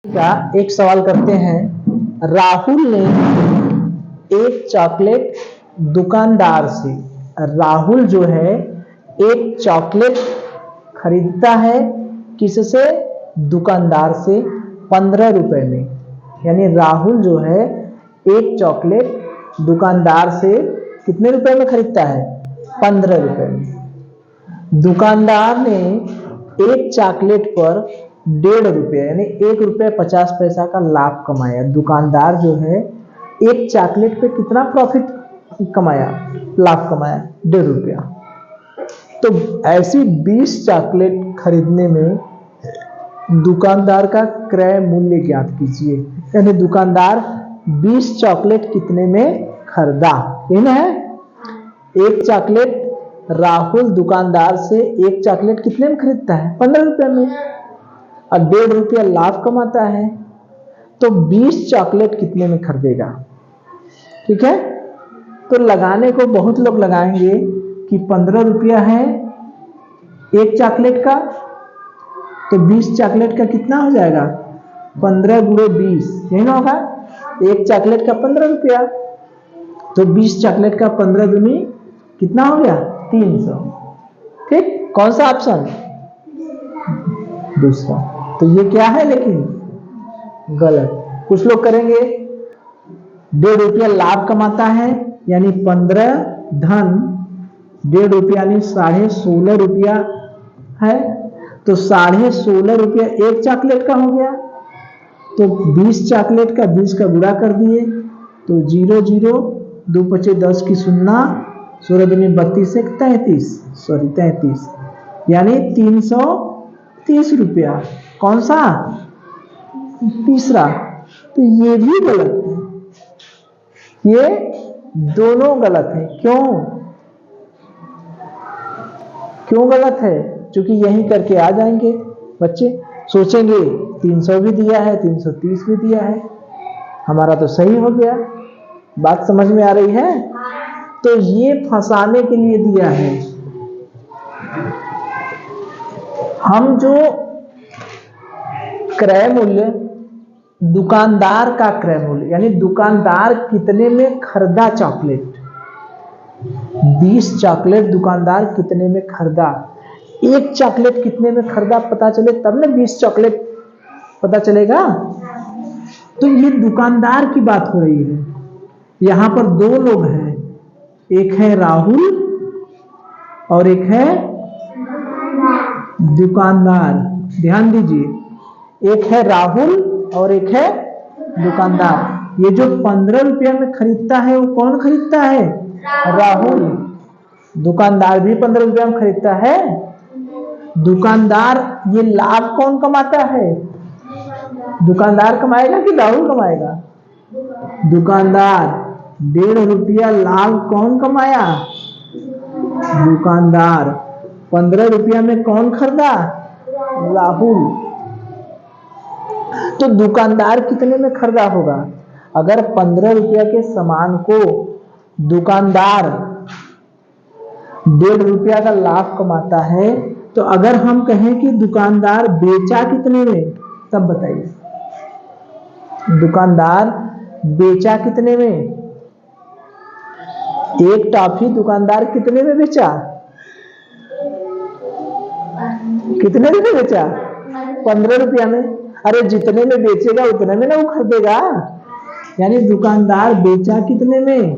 का एक सवाल करते हैं। राहुल ने एक चॉकलेट दुकानदार से राहुल जो है एक चॉकलेट खरीदता है किससे? दुकानदार से 15 रुपए में। यानी राहुल जो है एक चॉकलेट दुकानदार से कितने रुपए में खरीदता है? 15 रुपए में। दुकानदार ने एक चॉकलेट पर 1.5 रुपये यानी 1 रुपये 50 पैसा का लाभ कमाया। दुकानदार जो है एक चॉकलेट पे कितना प्रॉफिट कमाया? लाभ कमाया 1.5 रुपया। तो ऐसी 20 चॉकलेट खरीदने में दुकानदार का क्रय मूल्य ज्ञात कीजिए। यानी दुकानदार 20 चॉकलेट कितने में खरीदा? यही ना है। एक चॉकलेट राहुल दुकानदार से एक चॉकलेट कितने में खरीदता है? 15 रुपए में। और 1.5 रुपया लाभ कमाता है। तो 20 चॉकलेट कितने में खरीदेगा? ठीक है। तो लगाने को बहुत लोग लगाएंगे कि 15 रुपया है एक चॉकलेट का, तो 20 चॉकलेट का कितना हो जाएगा? 15 गुणे 20, यही ना होगा। एक चॉकलेट का 15 रुपया, तो 20 चॉकलेट का 15 दूनी कितना हो गया? 300। ठीक। कौन सा ऑप्शन? दूसरा। तो ये क्या है लेकिन गलत। कुछ लोग करेंगे 1.5 रुपया लाभ कमाता है यानी 15 धन 1.5 रुपया यानी 16.5 रुपया है। तो 16.5 रुपया एक चॉकलेट का हो गया। तो 20 चॉकलेट का 20 का गुणा कर दिए तो 0 0 2 5 10 की 0 16 दूनी 32 एक 33 यानी 330 रुपया। कौन सा? तीसरा। तो ये भी गलत है। ये दोनों गलत है। क्यों गलत है? क्योंकि यही करके आ जाएंगे बच्चे, सोचेंगे 300 भी दिया है 330 भी दिया है, हमारा तो सही हो गया। बात समझ में आ रही है? तो ये फंसाने के लिए दिया है। हम जो क्रय मूल्य दुकानदार का क्रय मूल्य यानी दुकानदार कितने में खरीदा चॉकलेट, 20 चॉकलेट दुकानदार कितने में खरीदा, एक चॉकलेट कितने में खरीदा पता चले तब ना 20 चॉकलेट पता चलेगा। तो ये दुकानदार की बात हो रही है। यहां पर दो लोग हैं, एक है राहुल और एक है दुकानदार। ध्यान दीजिए, एक है राहुल और एक है दुकानदार। ये जो 15 रुपया में खरीदता है वो कौन खरीदता है? राहुल। दुकानदार भी 15 रुपया में खरीदता है। दुकानदार ये लाभ कौन कमाता है? दुकानदार कमाएगा कि राहुल कमाएगा? दुकानदार। 1.5 रुपया लाभ कौन कमाया? दुकानदार। 15 रुपया में कौन खरीदा? राहुल। तो दुकानदार कितने में खरीदा होगा? अगर 15 रुपया के सामान को दुकानदार 1.5 रुपया का लाभ कमाता है, तो अगर हम कहें कि दुकानदार बेचा कितने में, तब बताइए दुकानदार बेचा कितने में? एक टॉफी दुकानदार कितने में बेचा? कितने में बेचा? 15 रुपया में। अरे जितने में बेचेगा उतने में ना वो खरीदेगा। यानी दुकानदार बेचा कितने में?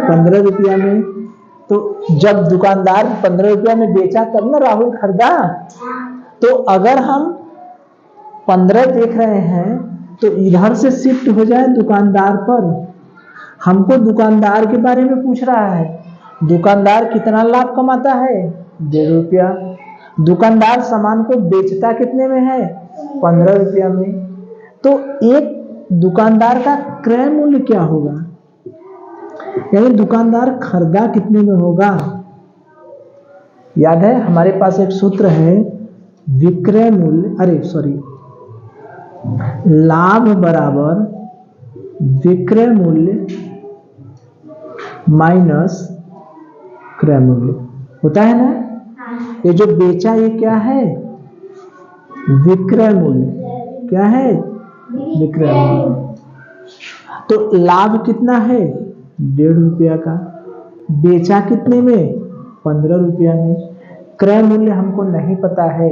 15 रुपया में। तो जब दुकानदार 15 रुपया में बेचा तब ना राहुल खरीदा। तो अगर हम 15 देख रहे हैं तो इधर से शिफ्ट हो जाए दुकानदार पर। हमको दुकानदार के बारे में पूछ रहा है। दुकानदार कितना लाभ कमाता है? 1.5 रुपया। दुकानदार सामान को बेचता कितने में है? 15 रुपया में। तो एक दुकानदार का क्रय मूल्य क्या होगा? यानी दुकानदार खरीदा कितने में होगा? याद है हमारे पास एक सूत्र है, विक्रय मूल्य लाभ बराबर विक्रय मूल्य माइनस क्रय मूल्य होता है ना। ये जो बेचा ये क्या है? विक्रय मूल्य। क्या है? विक्रय मूल्य। तो लाभ कितना है? 1.5 रुपया का। बेचा कितने में? 15 रुपया में। क्रय मूल्य हमको नहीं पता है,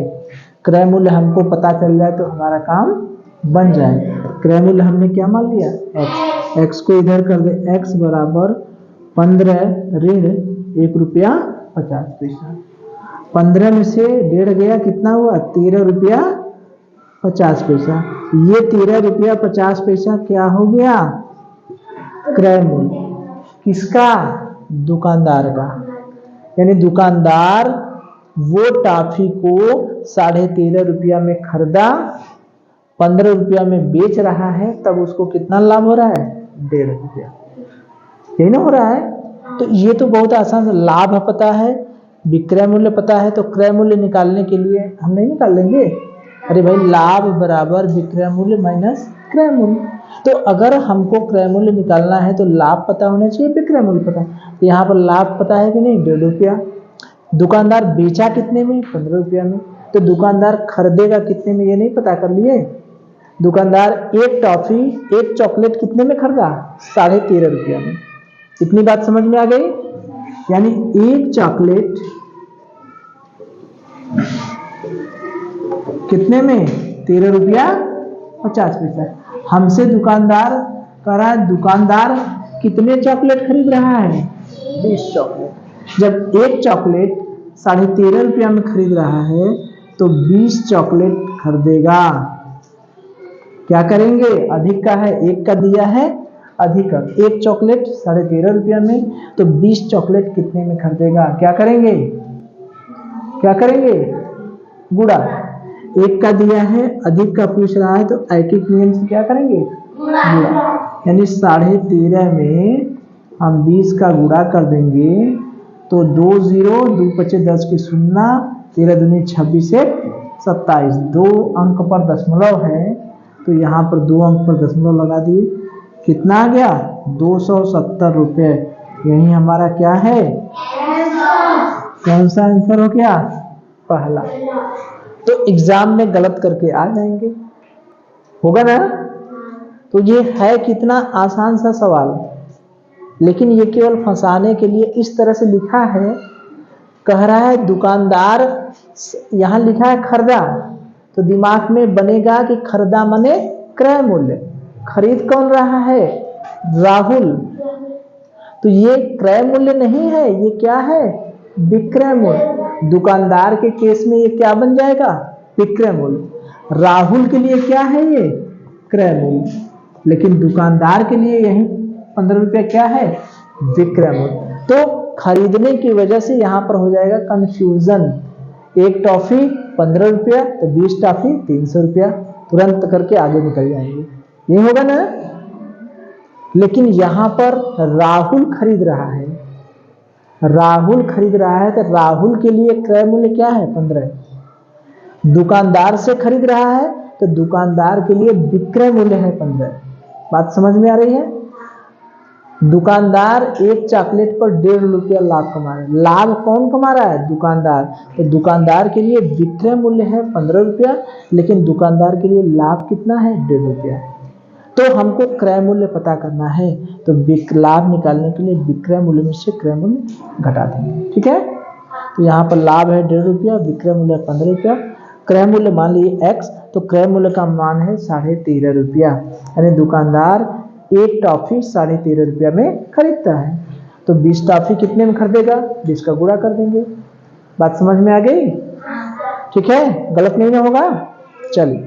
क्रय मूल्य हमको पता चल जाए तो हमारा काम बन जाए। क्रय मूल्य हमने क्या मान लिया? x। x को इधर कर दे, x बराबर 15 ऋण 1 रुपया 50 पैसा। 15 में से 1.5 गया, कितना हुआ? 13 रुपया 50 पैसा। ये 13 रुपया 50 पैसा क्या हो गया? क्रय मूल्य। किसका? दुकानदार का। यानी दुकानदार वो टॉफी को 13.5 रुपया में खरीदा, 15 रुपया में बेच रहा है, तब उसको कितना लाभ हो रहा है? 1.5 रुपया। यही ना हो रहा है? तो ये तो बहुत आसान। लाभ पता है, विक्रय मूल्य पता है, तो क्रय मूल्य निकालने के लिए हम नहीं निकाल लेंगे? अरे भाई, लाभ बराबर विक्रय मूल्य माइनस क्रय मूल्य। तो अगर हमको क्रय मूल्य निकालना है तो लाभ पता होना चाहिए, विक्रय मूल्य पता। तो यहाँ पर लाभ पता है कि नहीं? 1.5 रुपया। दुकानदार बेचा कितने में? 15 रुपया में। तो दुकानदार खरीदेगा कितने में, ये नहीं पता कर लिए? दुकानदार एक टॉफी, एक चॉकलेट कितने में खरीदा? 13.5 रुपया में। इतनी बात समझ में आ गई? यानी एक चॉकलेट कितने में? 13 रुपया 50 पैसा। हमसे दुकानदार कह रहा है, दुकानदार कितने चॉकलेट खरीद रहा है? 20 चॉकलेट। जब एक चॉकलेट 13.5 रुपया में खरीद रहा है तो 20 चॉकलेट खरीदेगा। क्या करेंगे? अधिक का है, एक का दिया है, अधिक का। एक चॉकलेट 13.5 रुपया में, तो 20 चॉकलेट कितने में खरीदेगा? क्या करेंगे? क्या करेंगे? गुणा। एक का दिया है, अधिक का पूछ रहा है, तो ऐकिक नियम से क्या करेंगे? गुणा। यानी 13.5 में हम 20 का गुणा कर देंगे तो 2 0, 2 5 10 की 0, 13 दूनी 26 से 27। 2 अंक पर दशमलव है तो यहाँ पर 2 अंक पर दशमलव लगा दिए। कितना आ गया? 270 रुपये। यही हमारा क्या है? कौन सा आंसर हो गया? पहला। तो एग्जाम में गलत करके आ जाएंगे, होगा ना? तो ये है कितना आसान सा सवाल, लेकिन ये केवल फंसाने के लिए इस तरह से लिखा है। कह रहा है दुकानदार, यहां लिखा है खरीदा, तो दिमाग में बनेगा कि खरीदा माने क्रय मूल्य। खरीद कौन रहा है? राहुल। तो ये क्रय मूल्य नहीं है, ये क्या है? विक्रय मूल्य। दुकानदार के केस में ये क्या बन जाएगा? विक्रय मूल्य। राहुल के लिए क्या है? ये क्रय मूल्य। लेकिन दुकानदार के लिए यही 15 रुपया क्या है? विक्रय मूल्य। तो खरीदने की वजह से यहां पर हो जाएगा कंफ्यूजन। एक टॉफी 15 रुपया, तो 20 टॉफी 300 रुपया। तुरंत करके आगे निकल जाएंगे, ये होगा ना? लेकिन यहां पर राहुल खरीद रहा है, राहुल खरीद रहा है, तो राहुल के लिए क्रय मूल्य क्या है? 15। दुकानदार से खरीद रहा है तो दुकानदार के लिए विक्रय मूल्य है 15। बात समझ में आ रही है? दुकानदार एक चॉकलेट पर 1.5 रुपया लाभ कमा रहा है। लाभ कौन कमा रहा है? दुकानदार। तो दुकानदार के लिए विक्रय मूल्य है 15 रुपया, लेकिन दुकानदार के लिए लाभ कितना है? 1.5 रुपया। तो हमको क्रय मूल्य पता करना है, तो लाभ निकालने के लिए विक्रय मूल्य में से क्रय मूल्य घटा देंगे। ठीक है? तो यहाँ पर लाभ है 1.5 रुपया, विक्रय मूल्य 15 रुपया। क्रय मूल्य मान लिए x, तो क्रय मूल्य का मान है 13.5 रुपया। यानी दुकानदार एक टॉफी 13.5 रुपया में खरीदता है, तो 20 टॉफी कितने में खरीदेगा? 20 का गुणा कर देंगे। बात समझ में आ गई? ठीक है, गलत नहीं ना होगा। चलिए